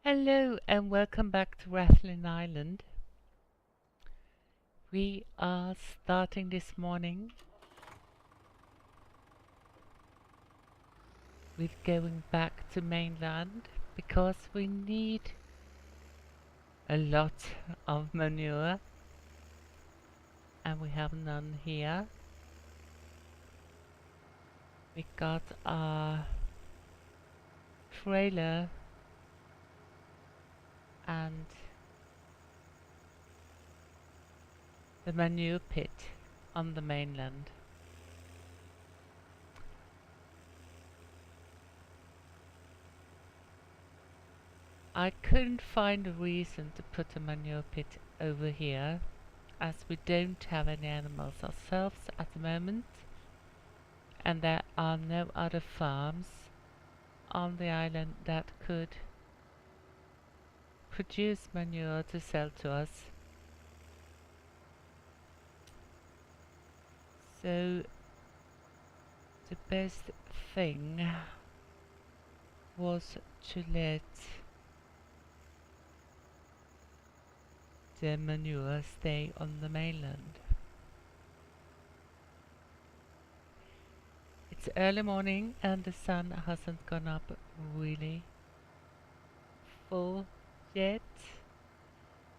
Hello and welcome back to Rathlin Island. We are starting this morning with going back to mainland because we need a lot of manure and we have none here. We got our trailer and the manure pit on the mainland. I couldn't find a reason to put a manure pit over here as we don't have any animals ourselves at the moment and there are no other farms on the island that could produce manure to sell to us. So the best thing was to let the manure stay on the mainland. It's early morning and the sun hasn't gone up really full yet,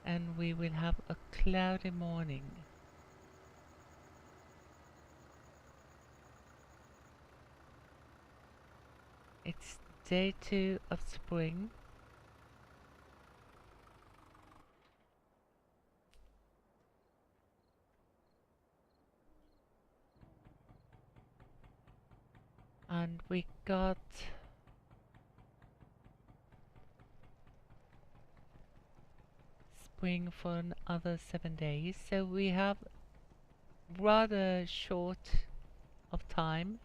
and we will have a cloudy morning. It's day 2 of spring. And we got spring for another 7 days, so we have rather short of time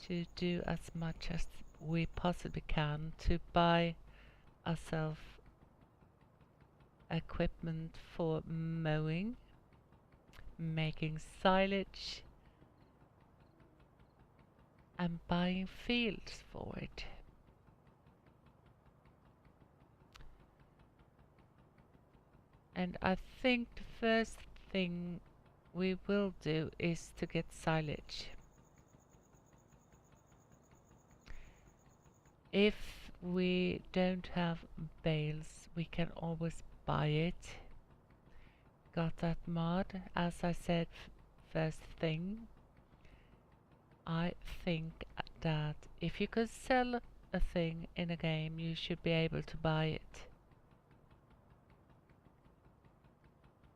to do as much as we possibly can to buy ourselves equipment for mowing, making silage and buying fields for it. And I think the first thing we will do is to get silage. If we don't have bales, we can always buy it. Got that mod, as I said first thing. I think that if you could sell a thing in a game, you should be able to buy it.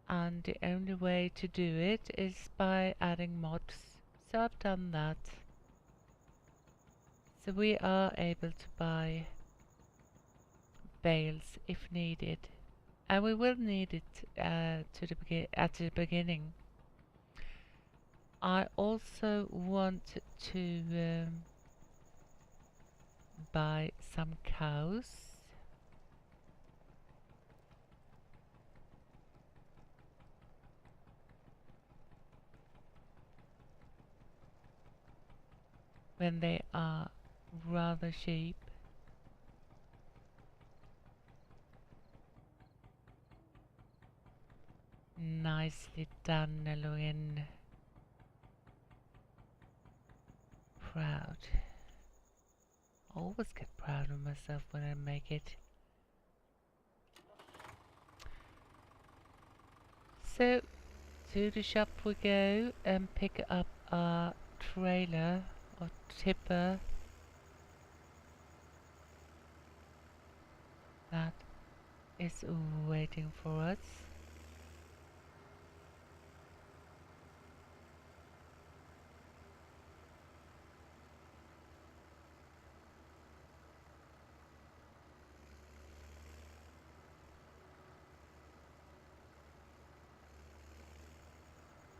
And the only way to do it is by adding mods. So I've done that. So we are able to buy bales if needed. And we will need it at the beginning. I also want to buy some cows. When they are rather cheap. Nicely done, Elowin. Proud. I always get proud of myself when I make it. So, to the shop we go and pick up our trailer or tipper that is waiting for us.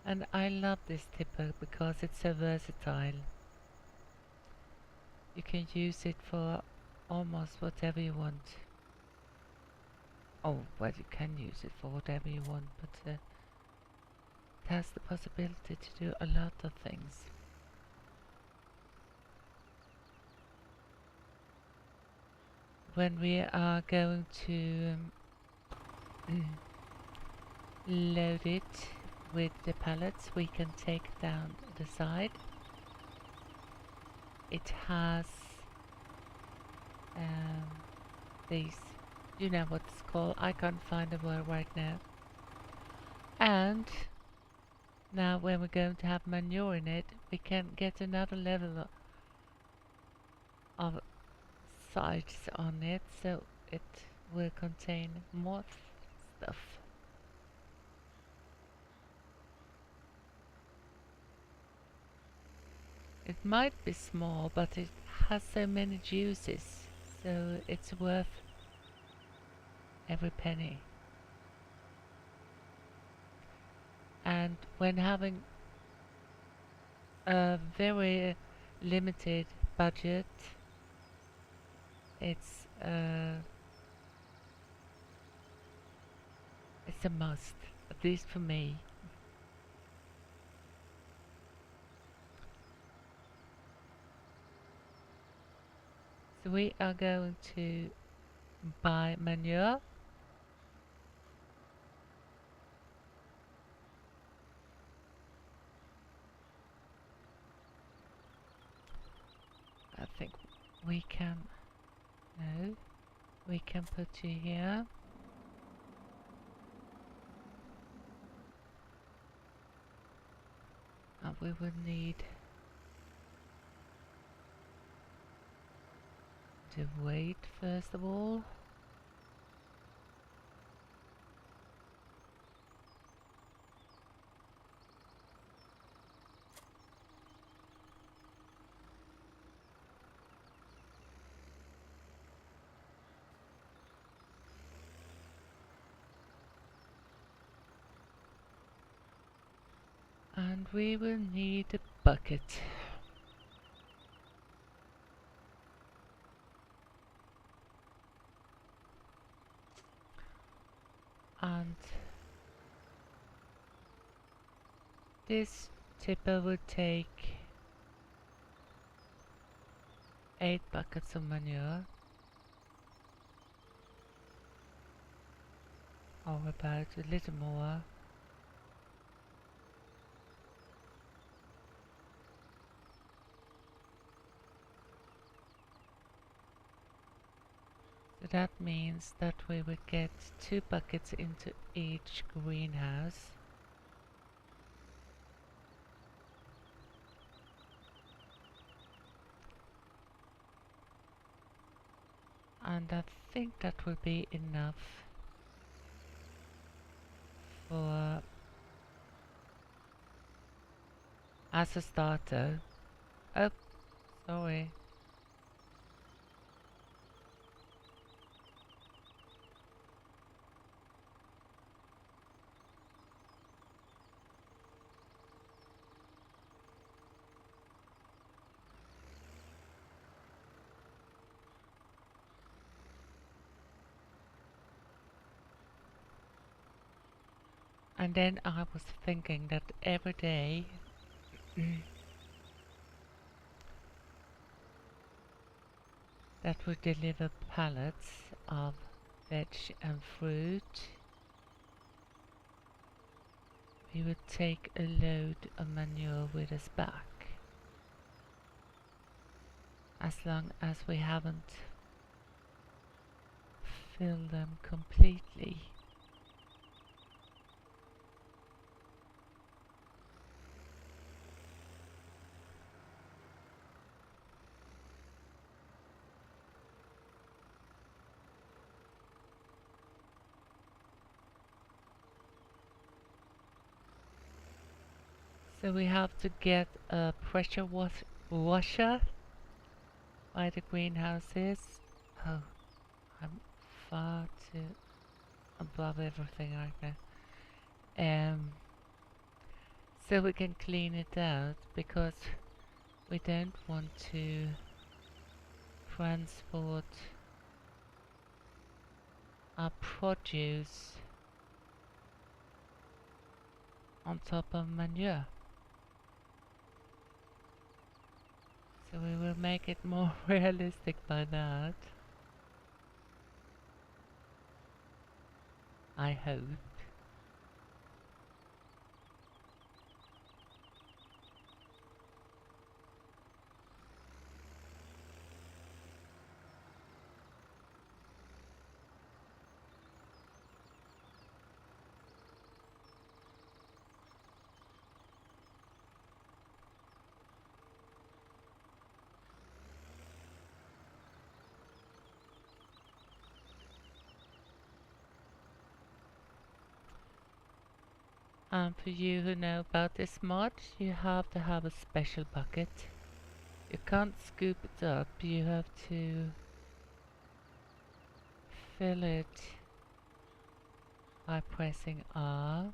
And I love this tipper because it's so versatile. You can use it for almost whatever you want. Oh, well, you can use it for whatever you want, but it has the possibility to do a lot of things. when we are going to load it with the pallets, we can take down the side. It has these, you know what it's called, I can't find the word right now. And now when we're going to have manure in it, we can get another level of size on it, so it will contain more stuff. It might be small, but it has so many juices, so it's worth every penny. And when having a very limited budget, it's a must, at least for me. So we are going to buy manure. I think we can, no, we can put you here. And we will need the weight first of all. And we will need a bucket. And this tipper will take 8 buckets of manure, or about a little more. So that means that we will get 2 buckets into each greenhouse. And I think that will be enough for as a starter. Oh, sorry. And then I was thinking that every day that would deliver pallets of veg and fruit, we would take a load of manure with us back, as long as we haven't filled them completely. So we have to get a pressure washer by the greenhouses. Oh, I'm far too above everything right now. So we can clean it out, because we don't want to transport our produce on top of manure. So we will make it more realistic by that. I hope. And for you who know about this mod, you have to have a special bucket. You can't scoop it up, you have to fill it by pressing R.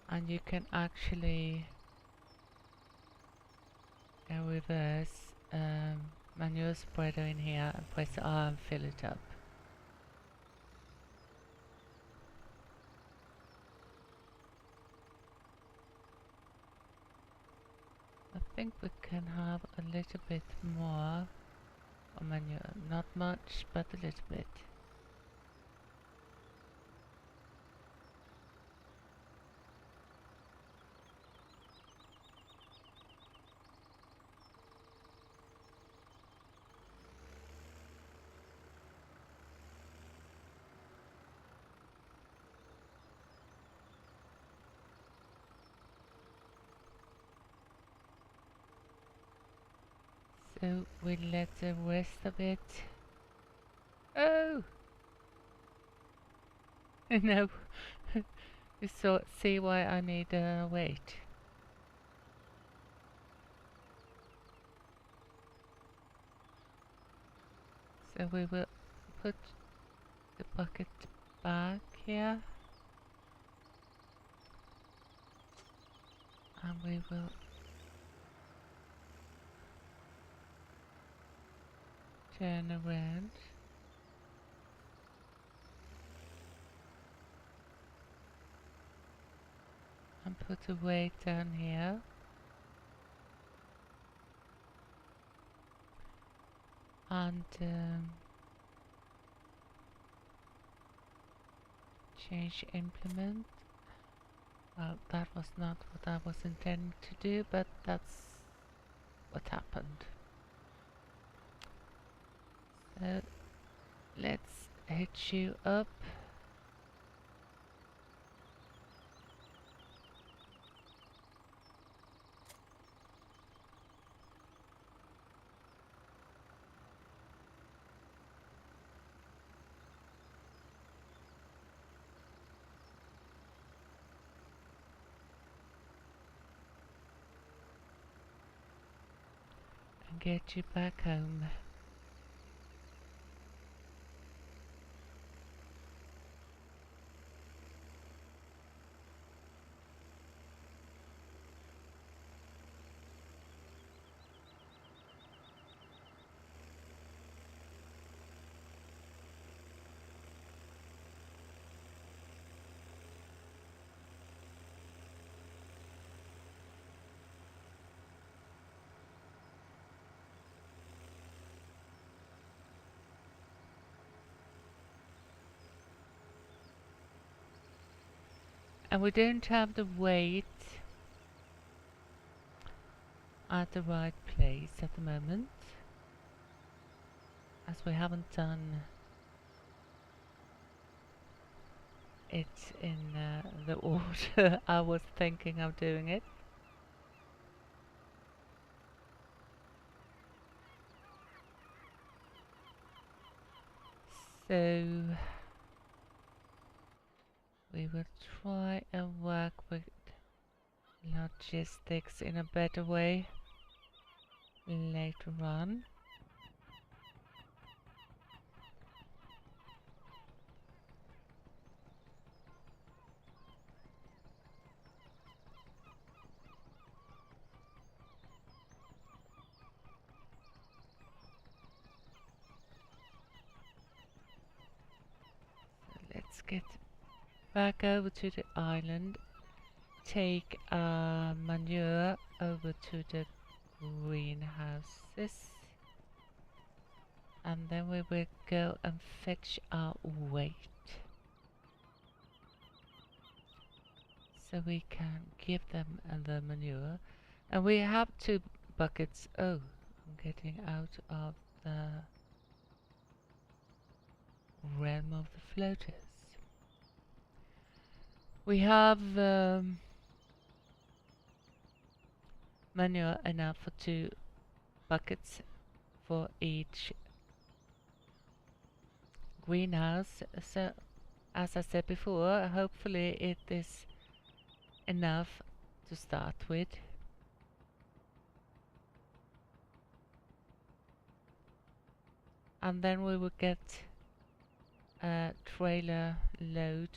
And you can actually go reverse manure spreader in here and press R and fill it up. I think we can have a little bit more manure, not much but a little bit. So we let the rest of it. Oh! No, you see why I need weight. So we will put the bucket back here. And we will turn around. And put a weight down here. And change implement. Well, that was not what I was intending to do, but that's what happened. So let's hitch you up. And get you back home. And we don't have the weight at the right place at the moment, as we haven't done it in the order I was thinking of doing it. So we will try and work with logistics in a better way later on. So let's get back over to the island take manure over to the greenhouses, and then we will go and fetch our weight so we can give them the manure. And we have 2 buckets. Oh, I'm getting out of the realm of the floaters. We have manure enough for 2 buckets for each greenhouse. So, as I said before, hopefully it is enough to start with. And then we will get a trailer load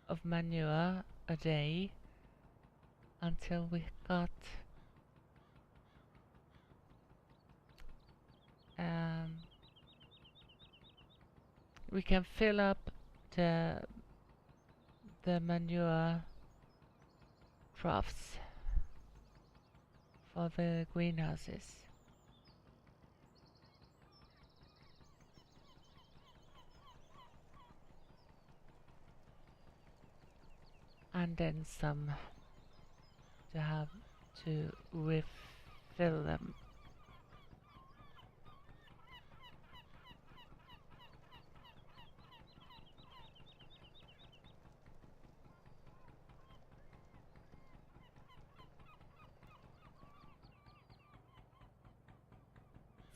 of manure a day until we got we can fill up the manure troughs for the greenhouses. And then some to have to refill them.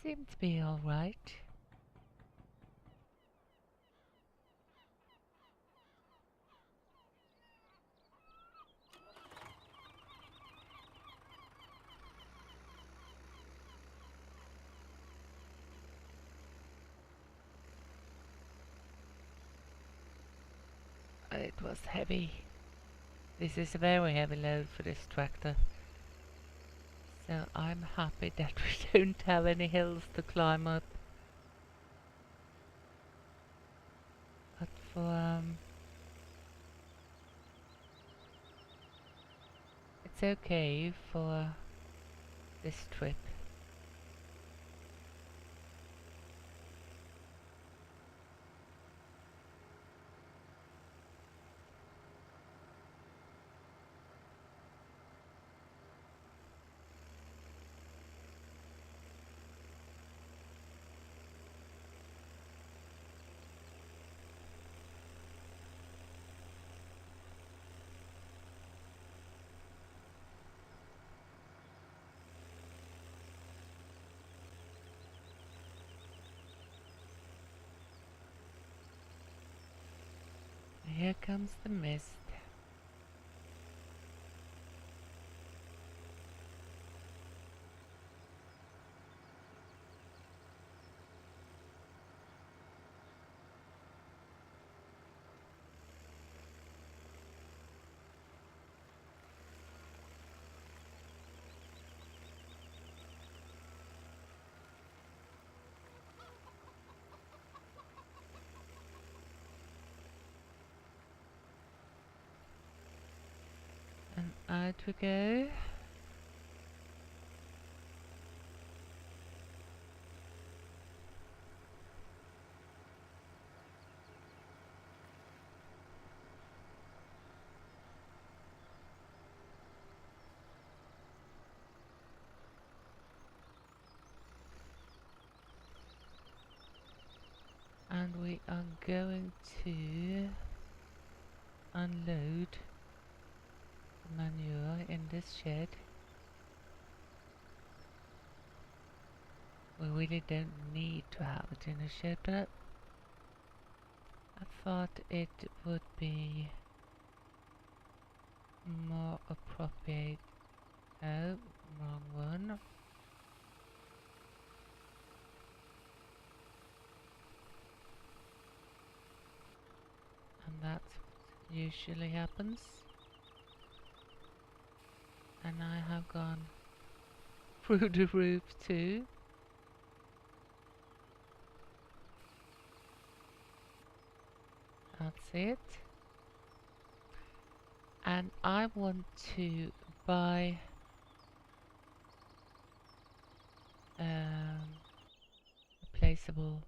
Seems to be all right. It was heavy. This is a very heavy load for this tractor. So I'm happy that we don't have any hills to climb up. But for it's okay for this trip. Here comes the mist. And out we go. And we are going to unload the manure in this shed. We really don't need to have it in a shed, but I thought it would be more appropriate. Oh, wrong one. And that's what usually happens. And I have gone through the roof too. That's it. And I want to buy replaceable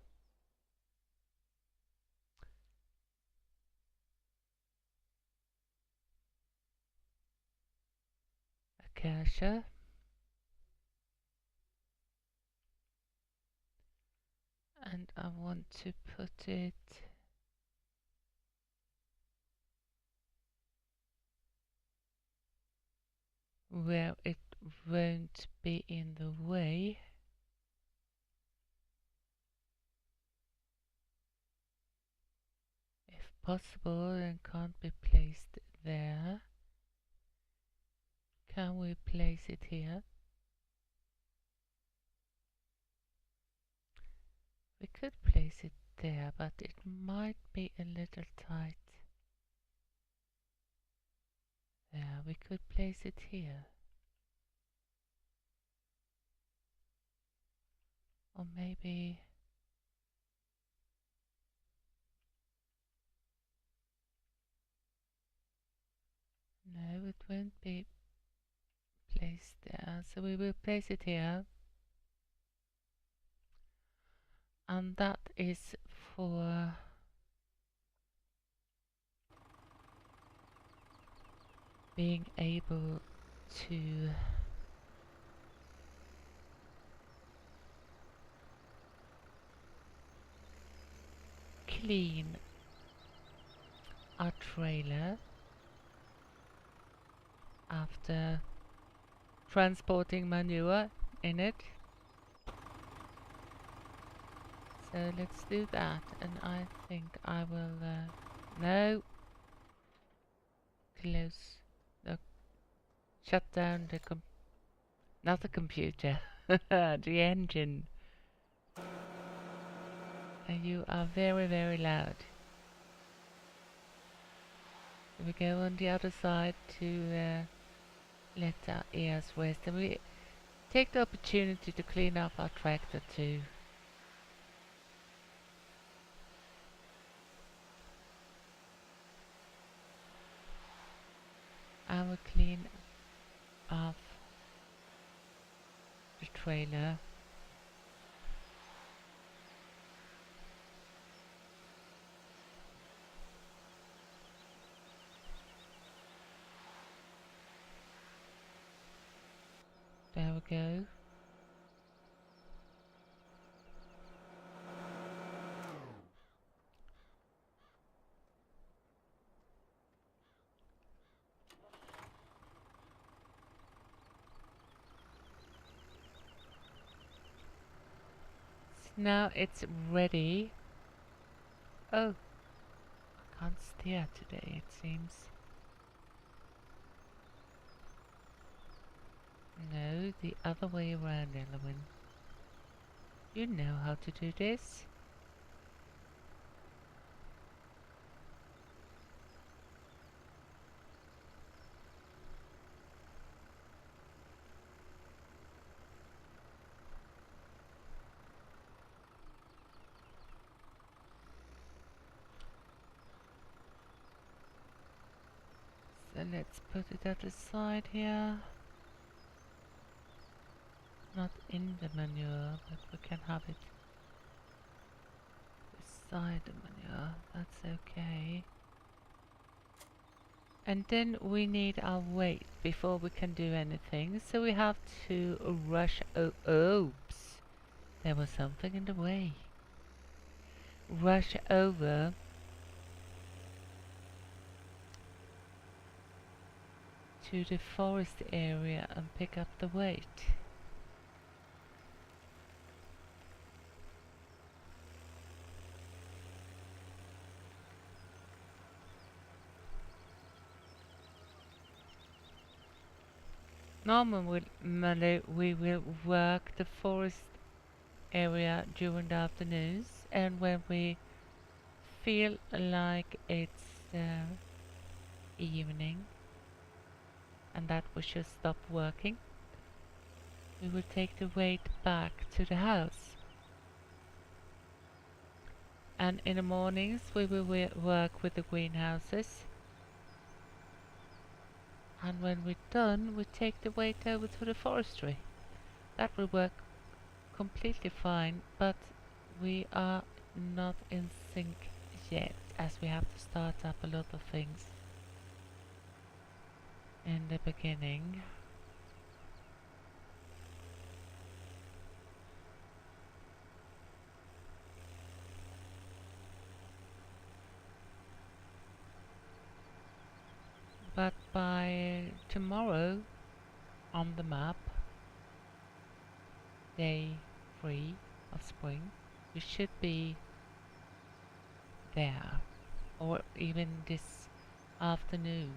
acacia. And I want to put it where it won't be in the way. If possible, and can't be placed there. Can we place it here? We could place it there, but it might be a little tight. There, we could place it here. Or maybe... No, it won't be placed there. So we will place it here. And that is for being able to clean our trailer after transporting manure in it. So let's do that, and I think I will no, close the, shut down the not the computer, the engine. And you are very, very loud. So we go on the other side to let our ears rest, and we take the opportunity to clean up our tractor too. I will clean off the trailer. There we go. Now it's ready. Oh, I can't steer today, it seems. No, the other way around, Elowin. You know how to do this. So let's put it at the side here. Not in the manure, but we can have it beside the manure. That's okay. And then we need our weight before we can do anything. So we have to rush. Oops! There was something in the way. Rush over to the forest area and pick up the weight. Normally we will work the forest area during the afternoons, and when we feel like it's evening and that we should stop working, we will take the weight back to the house. And in the mornings we will work with the greenhouses. And when we're done, we take the weight over to the forestry. That will work completely fine, but we are not in sync yet, as we have to start up a lot of things in the beginning. But by tomorrow on the map, day 3 of spring, we should be there, or even this afternoon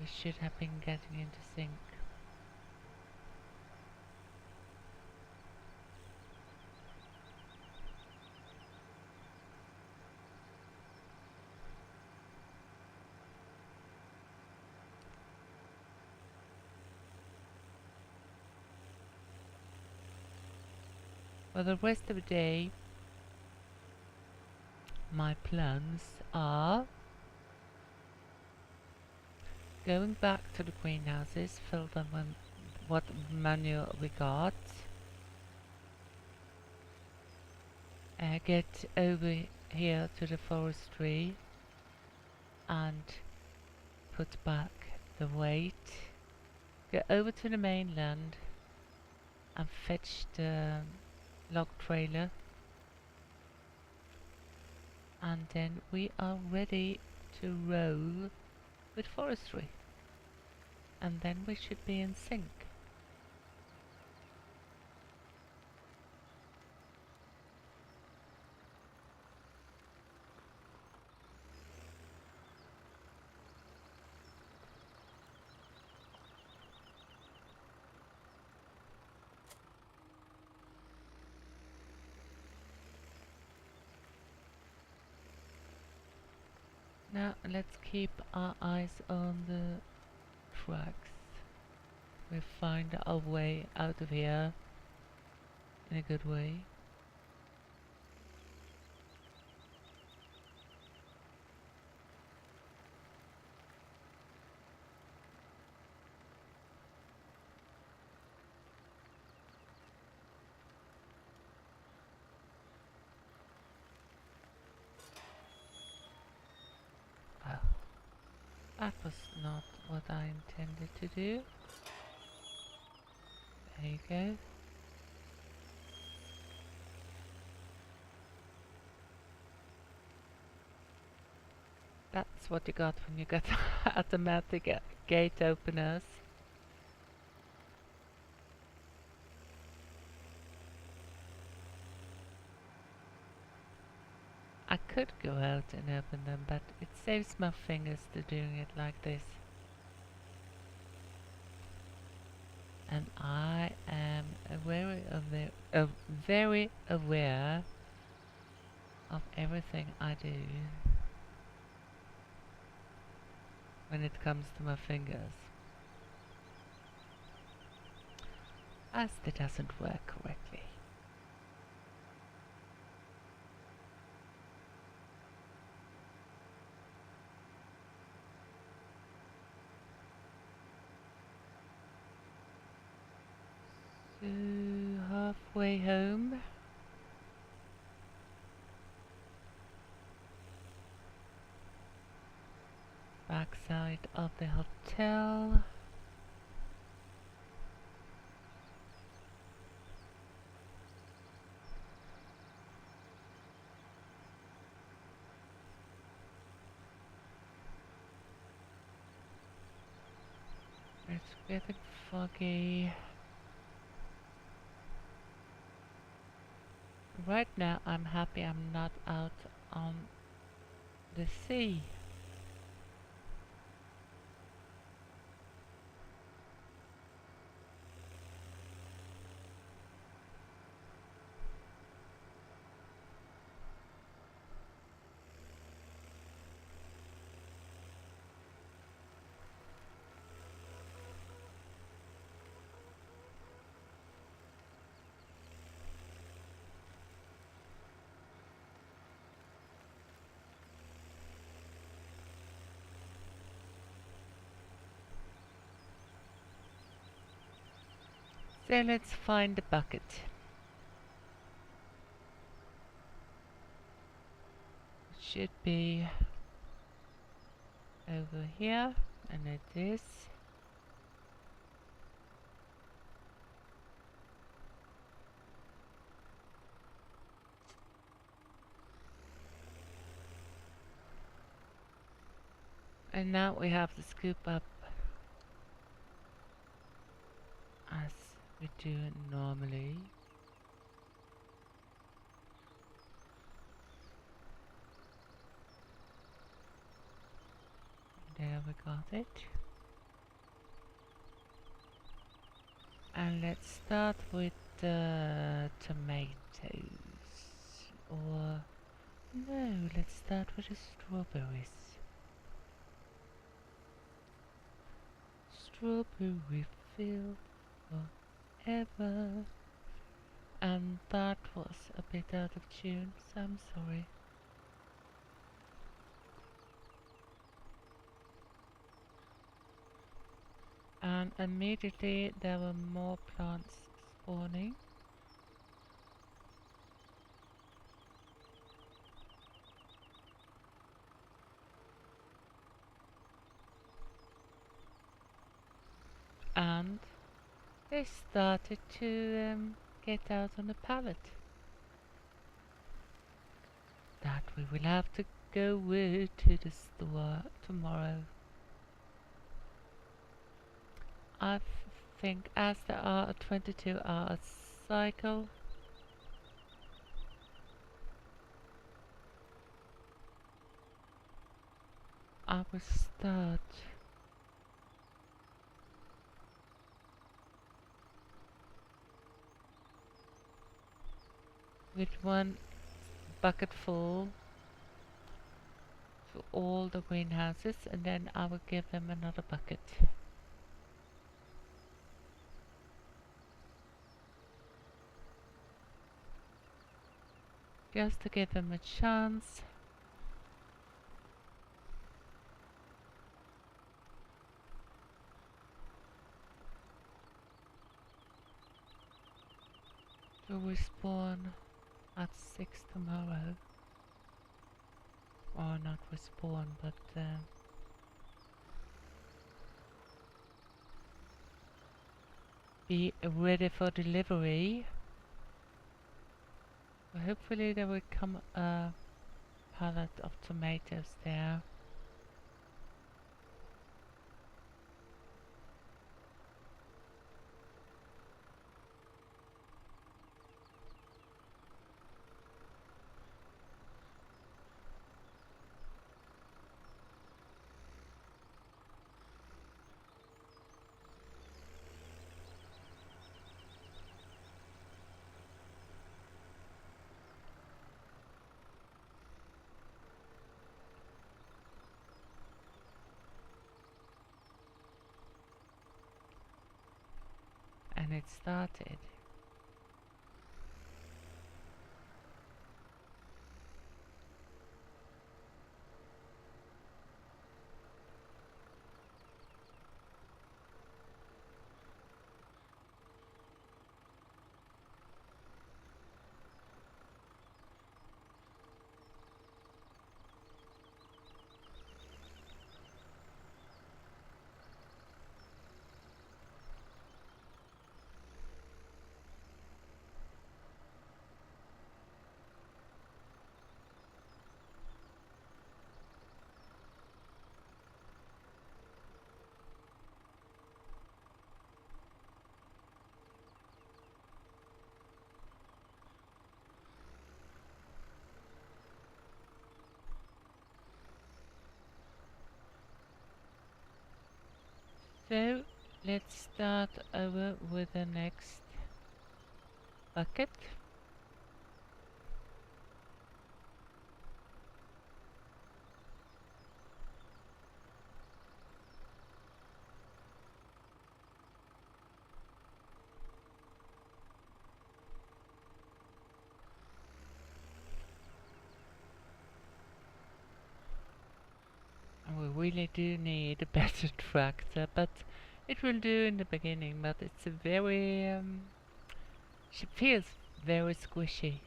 we should have been getting into sync. For the rest of the day, my plans are going back to the greenhouses, fill them with what manure we got, get over here to the forestry and put back the weight, go over to the mainland and fetch the log trailer, and then we are ready to roll with forestry, and then we should be in sync. Now let's keep our eyes on the tracks. We find our way out of here in a good way. Well, that was not what I intended to do. There you go. That's what you got when you got automatic gate openers. I could go out and open them, but it saves my fingers to doing it like this. And I am very aware of everything I do when it comes to my fingers, as it doesn't work correctly. So halfway home. Backside of the hotel. It's getting foggy. Right now I'm happy I'm not out on the sea. So let's find the bucket. It should be over here, and it is. And now we have to scoop up as we do normally. There we got it. And let's start with the tomatoes. Or no, let's start with the strawberries. Strawberry field forever. And that was a bit out of tune, so I'm sorry. And immediately there were more plants spawning. And they started to get out on the pallet. That we will have to go to the store tomorrow. I think as there are a 22-hour cycle, I will start with one bucket full to all the greenhouses, and then I will give them another bucket. Just to give them a chance. To respawn at 6 tomorrow. Or not respawn, but be ready for delivery. Hopefully there will come a pallet of tomatoes there. And it started. So let's start over with the next bucket. And we really do need a better tractor, but It will do in the beginning, but it's a very she feels very squishy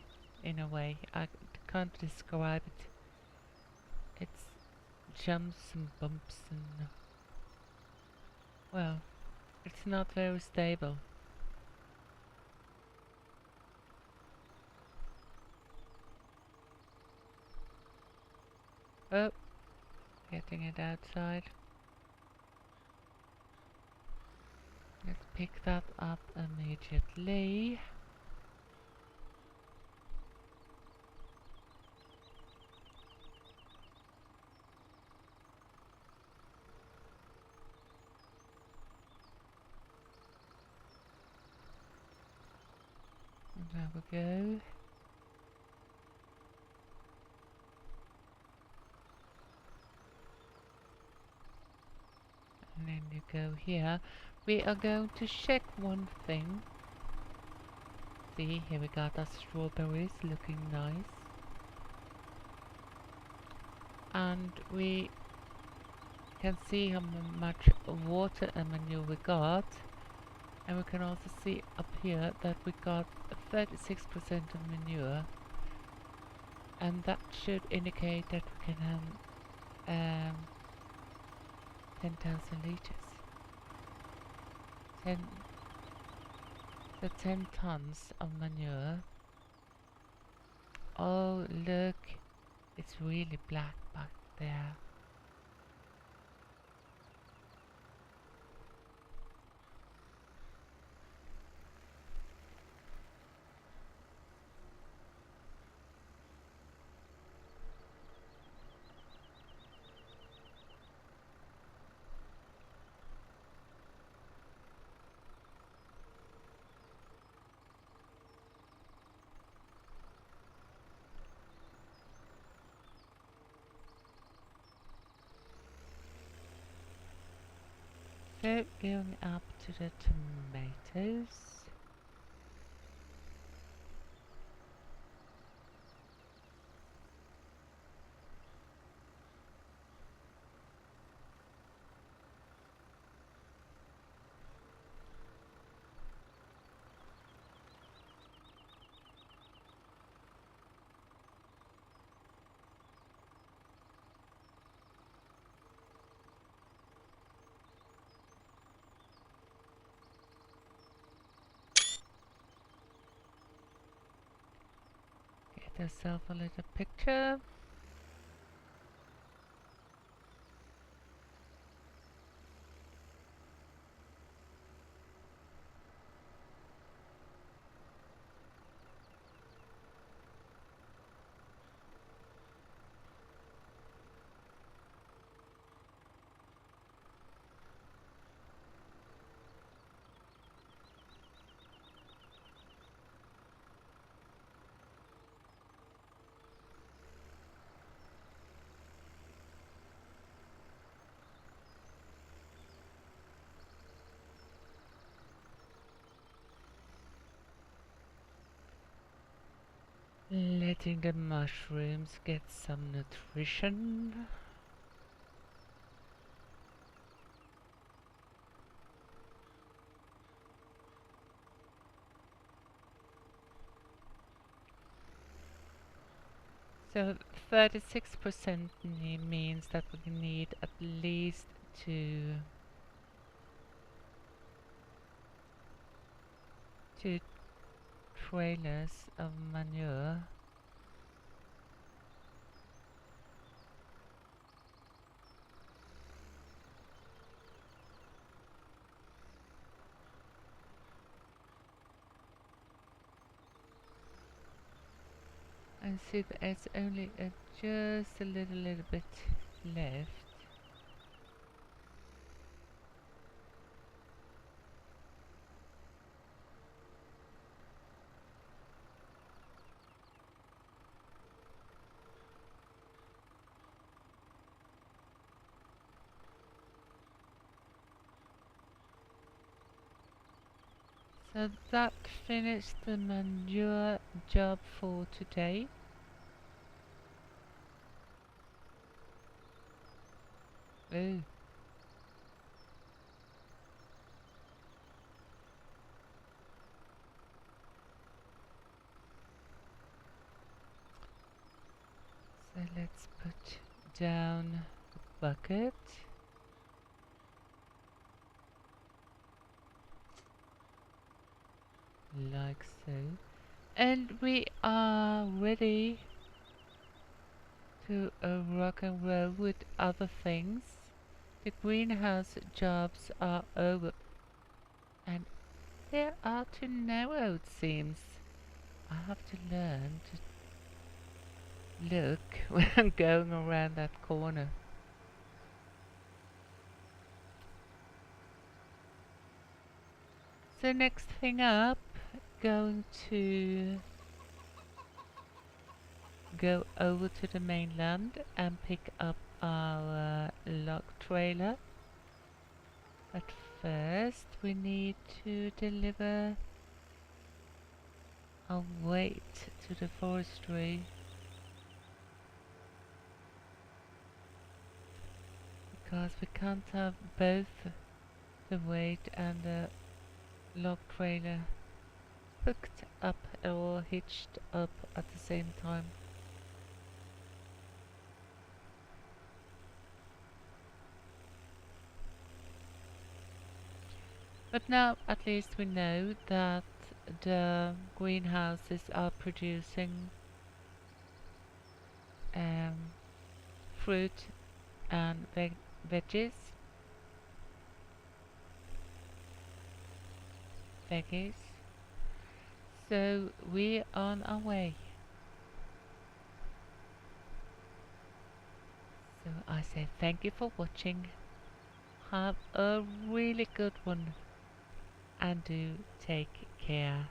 in a way. I can't describe it. It's jumps and bumps and well, it's not very stable. Oh, getting it outside. Let's pick that up immediately. And there we go. And then you go here. We are going to check one thing. See, here we got our strawberries looking nice. And we can see how much water and manure we got. And we can also see up here that we got 36% of manure. And that should indicate that we can have 10,000 liters. 10 tons of manure. Oh, look, it's really black back there. So, going up to the tomatoes. Get yourself a little picture. Letting the mushrooms get some nutrition. So 36% means that we need at least two trailers of manure. And see, there's only just a little bit left. So that finished the manure job for today. Oh. So let's put down the bucket. Like so. And we are ready to rock and roll with other things. The greenhouse jobs are over. And there are to narrow, it seems. I have to learn to look when I'm going around that corner. So next thing up, going to go over to the mainland and pick up our log trailer. But first we need to deliver our weight to the forestry. Because we can't have both the weight and the log trailer hooked up or hitched up at the same time. But now at least we know that the greenhouses are producing fruit and veggies. So we're on our way. So I say thank you for watching. Have a really good one. And do take care.